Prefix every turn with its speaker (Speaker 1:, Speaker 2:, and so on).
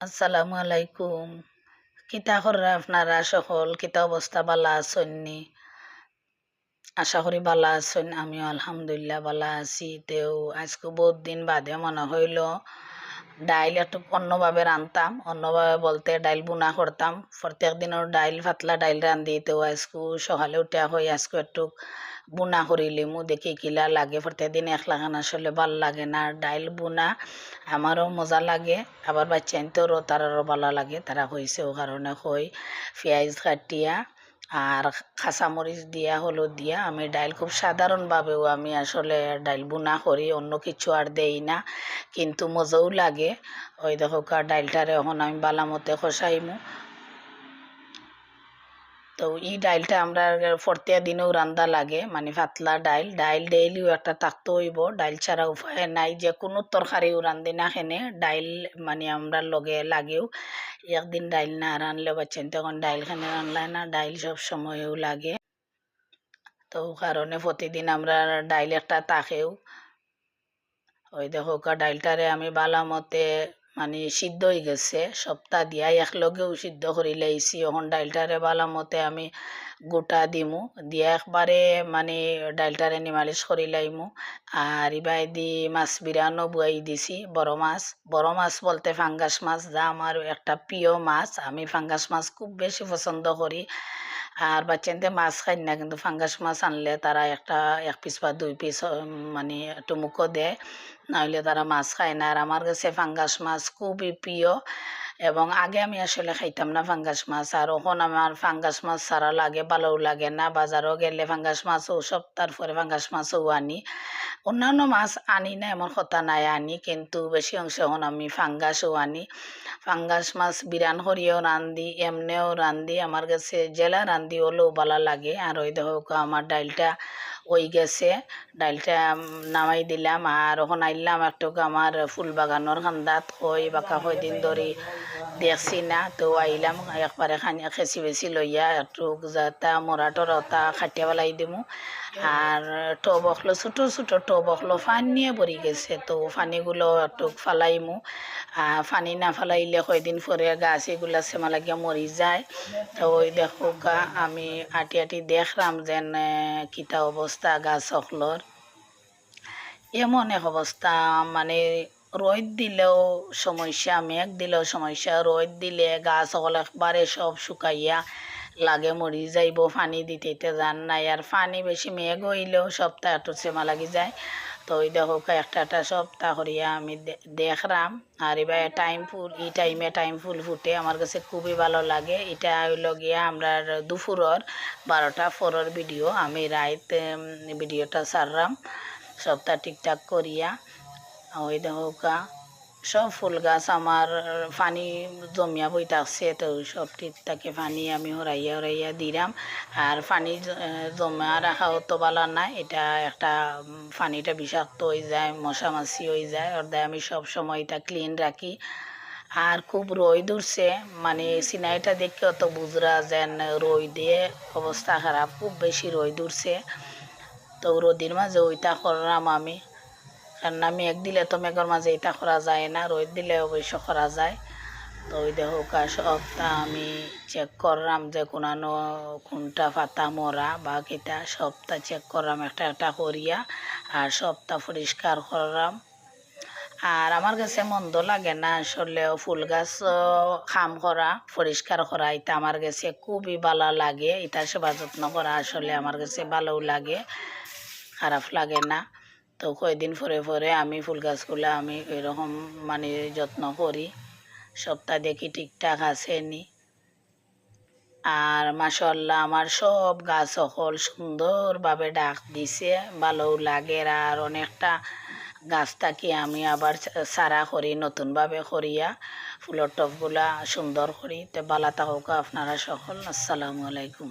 Speaker 1: আসসালামু আলাইকুম। কিতা কররা আপনারা সকল কিতা অবস্থা বালা আছেননি? আশা করি বালা আছেন। আমিও আলহামদুলিল্লাহ বালা আছি। তেও আজকে বহুত দিন বাদে মনে হইল ডাইল একটু অন্যভাবে রাঁধতাম। অন্যভাবে বলতে ডাইল বুনা করতাম। প্রত্যেক দিনের ডাইল পাতলা ডাইল রাঁধি। তেও আজকে সকালে উঠে হই আজকে একটু বুনা করিলিমু দেখি কিলা লাগে। প্রত্যেক দিন একলা খান আসলে ভাল লাগে না। ডাইল বুনা আমারও মজা লাগে, আবার বাচ্চাইনতেও তারারও ভালো লাগে। তারা হয়েছে ও কারণে হই পেঁয়াজ কাটিয়া আর কাঁচামরিচ দিয়া হলুদ দিয়া আমি ডাইল খুব সাধারণভাবেও আমি আসলে ডাইল বুনা করি, অন্য কিছু আর দেই না, কিন্তু মজাও লাগে। ওই দেখো ডাইলটারে এখন আমি বালামতে খসাইমু। তো এই ডাইলটা আমরা প্রত্যেক দিনেও রান্দা লাগে, মানে পাতলা ডাইল ডাইল ডেইলিও একটা থাকতে হইব। ডাইল ছাড়া উপায় নাই, যে কোনো তরকারিও রান্ধি না খেনে ডাইল মানে আমরা লগে লাগেও। একদিন ডাইল না রানলে বাচ্চান তখন ডাইল খানে রানলে না, ডাইল সব সময়ও লাগে। তো কারণে প্রতিদিন আমরা ডাইল একটা তাকেও। ওই দেখো ডাইলটারে আমি বালা মতে মানে সিদ্ধ হয়ে গেছে, সপ্তাহ দিয়া একলগেও সিদ্ধ করি লাইছি। এখন ডাইলটারে বালা মতে আমি গোটা দিমু, দিয়া একবারে মানে ডাইলটারে নিমালিশ করি লাইমু। আর ইবাই দি মাছ বিরানো বুয়াই দিছি, বড় মাছ বলতে ফাঙ্গাস মাছ, যা আমার একটা প্রিয় মাছ। আমি ফাঙ্গাস মাছ খুব বেশি পছন্দ করি। আর বাচ্চাদের মাছ খাই না, কিন্তু ফাঙ্গাস মাছ আনলে তারা এক পিস বা দুই পিস মানে একটু মুখও দেয়, নাহলে তারা মাছ খায় না। আর আমার কাছে ফাঙ্গাস মাছ খুবই প্রিয়, এবং আগে আমি আসলে খাইতাম না ফাঙ্গাস মাছ। আর এখন আমার ফাঙ্গাস মাছ ছাড়া লাগে ভালোও লাগে না। বাজারও গেলে ফাঙ্গাস মাছও সপ্তাহ পরে ফাঙ্গাস মাছও আনি। অন্যান্য মাছ আনি না এমন কথা নাই, আনি, কিন্তু বেশি অংশ এখন আমি ফাঙ্গাসও আনি। ফাঙ্গাস মাছ বিরান করিয়েও রান্ধি, এমনিও রান্ধি। আমার কাছে জেলা রান্ধি হলেও ভালো লাগে। আর ওই দেখো আমার ডাইলটা ওই গেছে, ডাইলটা নামাই দিলাম। আর ওখানে আইলাম একটু আমার ফুল বাগানোর খান্দাত হই বাঁকা দিন ধরে দেখছি না। তো আইলাম একবারে খেঁচি বেশি লইয়া একটু যাতা মরা টরতা খাটিয়া পেলাই দিমু। আর টব অখলো ছোটো ছোটো টব অখলো ফানি নিয়ে ভরি গেছে, তো ফানিগুলো একটু ফালাইমু। ফানি না ফালাইলে কয়দিন পরে গাছ এগুলা সেমা লাগিয়া মরি যায়। তো ওই দেখো আমি আটি আটি দেখলাম যেন কিতা অবস্থা গাছ অখলোর। এমন এক অবস্থা, মানে রোদ দিলেও সমস্যা, মেঘ দিলেও সমস্যা। রোদ দিলে গাছ সকল একবারে সব শুকাইয়া লাগে মরি যাইব, পানি দিতে যান নাই। আর পানি বেশি মেঘ হইলেও সপ্তাহ একটু সেমা লাগি যায়। তো ওই দেখো একটা সপ্তাহ করিয়া আমি দেখলাম। আর এবার এই টাইম ফুল ফুটে আমার কাছে খুবই ভালো লাগে। এটা হইল গিয়া আমরা দুপুরের 12টা পরের ভিডিও, আমি রাত ভিডিওটা ছাড়লাম সপ্তাহ ঠিকঠাক করিয়া। ওই দেখো সব ফুল গাছ আমার পানি জমিয়া বই থাকছে, তো সব ঠিকঠাকে পানি আমি হরাইয়া দিলাম। আর পানি জমা রাখাও তো ভালো না, এটা একটা পানিটা বিষাক্ত হয়ে যায়, মশা মাছি হয়ে যায়। ওরদায় আমি সব সময় এটা ক্লিন রাখি। আর খুব রোদ উঠছে, মানে সিনাইটা দেখে অত বুঝরা যেন রোদে অবস্থা খারাপ, খুব বেশি রোদ উঠছে। তো রোদির মাঝে ওইটা করলাম আমি, কারণ মেঘ দিলে তো মেঘের মাঝে এটা করা যায় না, রোদ দিলে অবশ্য করা যায়। তো ওই দেখো সবটা আমি চেক করলাম যে কোনটা পাতা মরা বা কিটা, সবটা চেক করলাম একটা করিয়া। আর সবটা পরিষ্কার করলাম। আর আমার কাছে মন্দ লাগে না আসলে ফুল গাছ খাম করা, পরিষ্কার করা, এটা আমার কাছে খুবই ভালো লাগে। এটা সেবা যত্ন করা আসলে আমার কাছে ভালোও লাগে, খারাপ লাগে না। তো কয়দিন পরে আমি ফুল গাছগুলো আমি এরকম মানে যত্ন করি, সপ্তাহ দেখি ঠিকঠাক আছে নি। আর মাশাআল্লাহ আমার সব গাছ সকল সুন্দরভাবে ডাক দিছে, ভালোও লাগে। আর অনেকটা গাছটাকে আমি আবার সারা করি নতুনভাবে করিয়া, ফুলের টবগুলা সুন্দর করি। তো ভালো থাকুক আপনারা সকল। আসসালামু আলাইকুম।